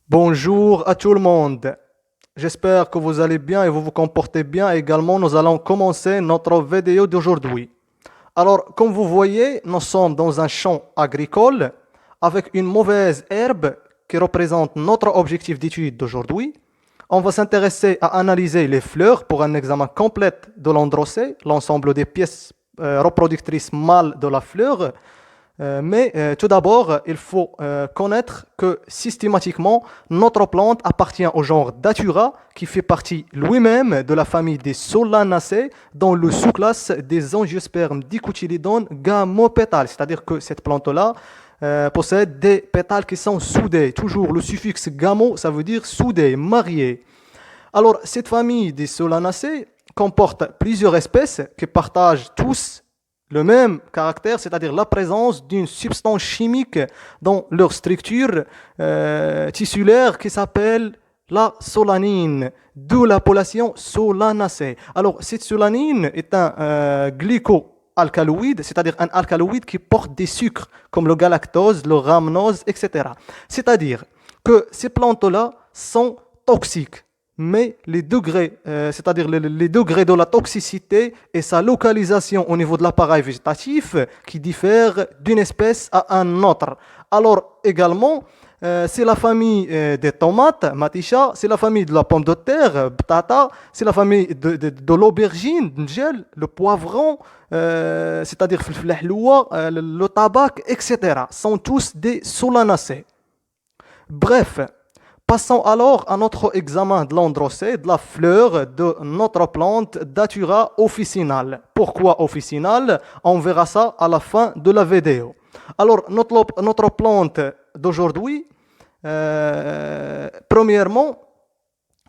Bonjour à tout le monde. J'espère que vous allez bien et vous vous comportez bien. Également, nous allons commencer notre vidéo d'aujourd'hui. Alors, comme vous voyez, nous sommes dans un champ agricole avec une mauvaise herbe qui représente notre objectif d'étude d'aujourd'hui. On va s'intéresser à analyser les fleurs pour un examen complet de l'androcée, l'ensemble des pièces reproductrices mâles de la fleur. Mais tout d'abord, il faut connaître que systématiquement, notre plante appartient au genre Datura, qui fait partie lui-même de la famille des Solanacées, dans le sous-classe des angiospermes dicotylédones gamopétales. C'est-à-dire que cette plante-là possède des pétales qui sont soudés. Toujours le suffixe gamo, ça veut dire soudé, marié. Alors, cette famille des Solanacées comporte plusieurs espèces qui partagent tous le même caractère, c'est-à-dire la présence d'une substance chimique dans leur structure tissulaire qui s'appelle la solanine, d'où l'appellation solanacée. Alors, cette solanine est un glycoalcaloïde, c'est-à-dire un alcaloïde qui porte des sucres comme le galactose, le rhamnose, etc. C'est-à-dire que ces plantes-là sont toxiques, mais les degrés, c'est-à-dire les degrés de la toxicité et sa localisation au niveau de l'appareil végétatif qui diffèrent d'une espèce à un autre. Alors également, c'est la famille des tomates, matisha, c'est la famille de la pomme de terre, batata, c'est la famille de l'aubergine, ngel, le poivron, c'est-à-dire le tabac, etc. sont tous des solanacées. Bref, passons alors à notre examen de l'androcée, de la fleur de notre plante Datura officinale. Pourquoi officinale? On verra ça à la fin de la vidéo. Alors, notre plante d'aujourd'hui, premièrement,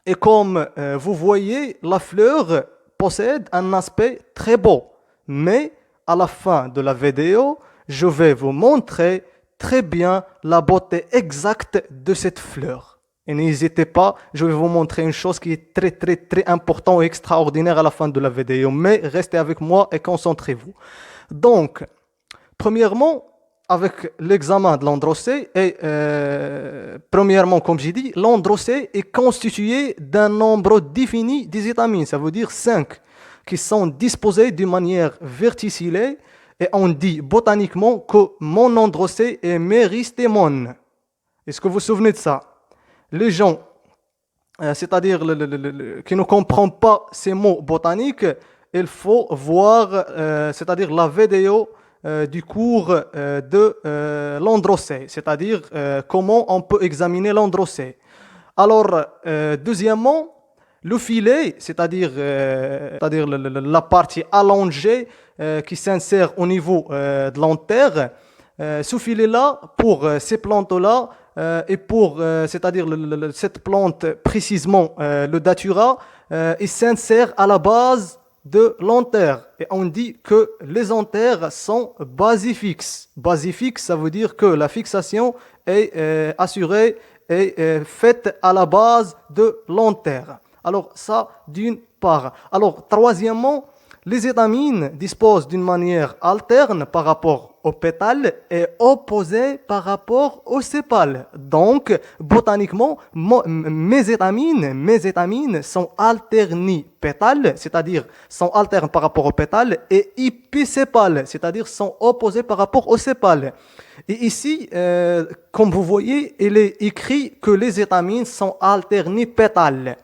et comme vous voyez, la fleur possède un aspect très beau. Mais à la fin de la vidéo, je vais vous montrer très bien la beauté exacte de cette fleur. Et n'hésitez pas, je vais vous montrer une chose qui est très très très importante et extraordinaire à la fin de la vidéo. Mais restez avec moi et concentrez-vous. Donc, premièrement, avec l'examen de l'androcée, et premièrement, comme j'ai dit, l'androcée est constitué d'un nombre défini des étamines, ça veut dire 5, qui sont disposés d'une manière verticillée, et on dit botaniquement que mon androcée est méristémone. Est-ce que vous vous souvenez de ça? Les gens, c'est-à-dire qui ne comprennent pas ces mots botaniques, il faut voir, c'est-à-dire la vidéo du cours de l'androcée, c'est-à-dire comment on peut examiner l'androcée. Alors, deuxièmement, le filet, c'est-à-dire la partie allongée qui s'insère au niveau de l'antère, ce filet-là, pour ces plantes-là, et pour, c'est-à-dire cette plante précisément, le datura, il s'insère à la base de l'antère. Et on dit que les antères sont basifixes. Basifix, ça veut dire que la fixation est assurée et faite à la base de l'antère. Alors ça, d'une part. Alors, troisièmement, les étamines disposent d'une manière alterne par rapport au pétale et opposée par rapport au sépale. Donc, botaniquement, mes étamines sont alternipétales, c'est-à-dire sont alternes par rapport au pétale, et épisépales, c'est-à-dire sont opposées par rapport au sépale. Et ici, comme vous voyez, il est écrit que les étamines sont alternipétales.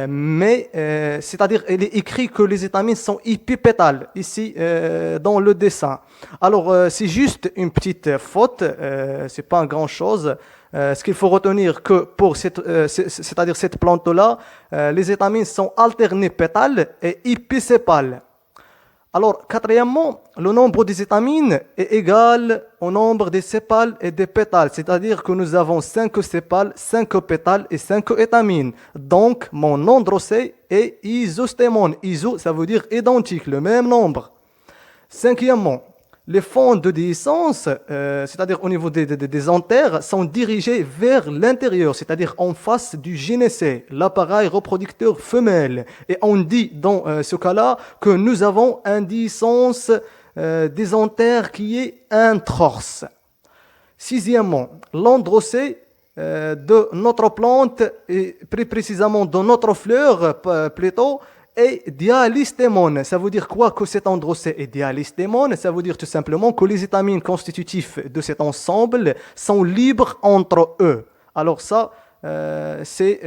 Mais c'est-à-dire il est écrit que les étamines sont épipétales ici dans le dessin. Alors c'est juste une petite faute, c'est pas grand chose. Ce qu'il faut retenir que pour c'est-à-dire cette plante-là, les étamines sont alternées pétales et épicépales. Alors, quatrièmement, le nombre des étamines est égal au nombre des sépales et des pétales. C'est-à-dire que nous avons 5 sépales, 5 pétales et 5 étamines. Donc, mon androcée est isostémone. Iso, ça veut dire identique, le même nombre. Cinquièmement, les fonds de déhiscence, c'est-à-dire au niveau des antères, sont dirigés vers l'intérieur, c'est-à-dire en face du gynécée, l'appareil reproducteur femelle. Et on dit dans ce cas-là que nous avons un déhiscence des antères qui est introrse. Sixièmement, l'androcée de notre plante, et plus précisément de notre fleur plutôt, est dialystémone. Ça veut dire quoi que cet androcée est dialystémone? Ça veut dire tout simplement que les étamines constitutifs de cet ensemble sont libres entre eux. Alors ça, c'est-à-dire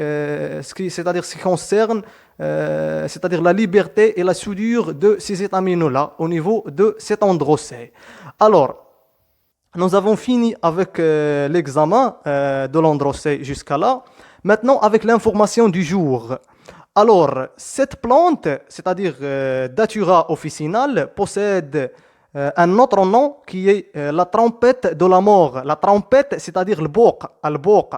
ce qui concerne, c'est-à-dire la liberté et la soudure de ces étamines-là au niveau de cet androcée. Alors, nous avons fini avec l'examen de l'androcée jusqu'à là. Maintenant, avec l'information du jour. Alors, cette plante, c'est-à-dire Datura officinale, possède un autre nom qui est la trompette de la mort. La trompette, c'est-à-dire le bok, al-bok.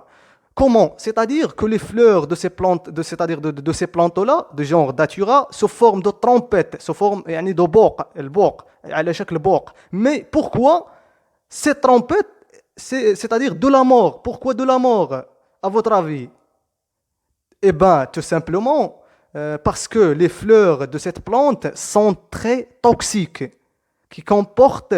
Comment? C'est-à-dire que les fleurs de ces plantes, de ces plantes-là, de genre Datura, sous forme de trompette, sous forme يعني de bok, le bok, على شكل bok. Mais pourquoi cette trompette, c'est-à-dire de la mort? Pourquoi de la mort, à votre avis? Eh bien, tout simplement parce que les fleurs de cette plante sont très toxiques, qui comportent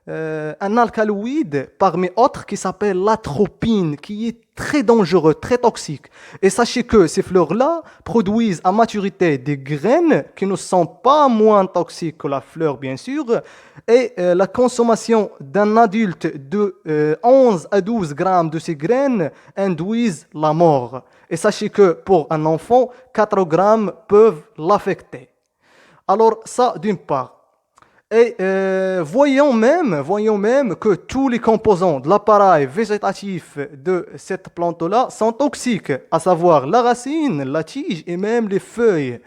un alcaloïde parmi autres qui s'appelle l'atropine, qui est très dangereux, très toxique. Et sachez que ces fleurs-là produisent à maturité des graines qui ne sont pas moins toxiques que la fleur, bien sûr. Et la consommation d'un adulte de 11 à 12 grammes de ces graines induisent la mort. Et sachez que pour un enfant, 4 grammes peuvent l'affecter. Alors ça, d'une part. Et voyons même que tous les composants de l'appareil végétatif de cette plante-là sont toxiques, à savoir la racine, la tige et même les feuilles.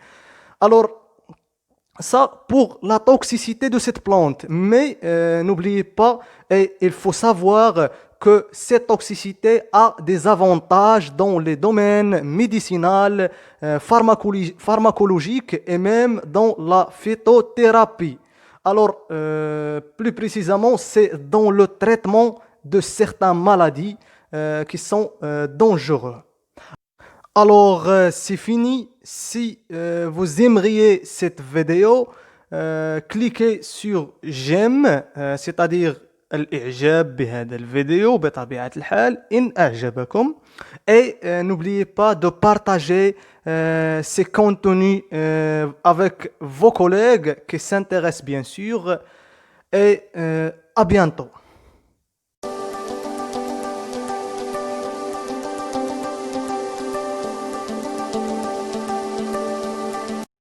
Alors, ça pour la toxicité de cette plante. Mais n'oubliez pas, et il faut savoir que cette toxicité a des avantages dans les domaines médicinal, pharmacologique et même dans la phytothérapie. Alors, plus précisément, c'est dans le traitement de certaines maladies qui sont dangereuses. Alors, c'est fini. Si vous aimeriez cette vidéo, cliquez sur j'aime, c'est-à-dire الإعجاب بهذا الفيديو بطبيعة الحال إن أعجبكم. Et n'oubliez pas de partager ces contenus avec vos collègues qui s'intéressent bien sûr. Et à bientôt.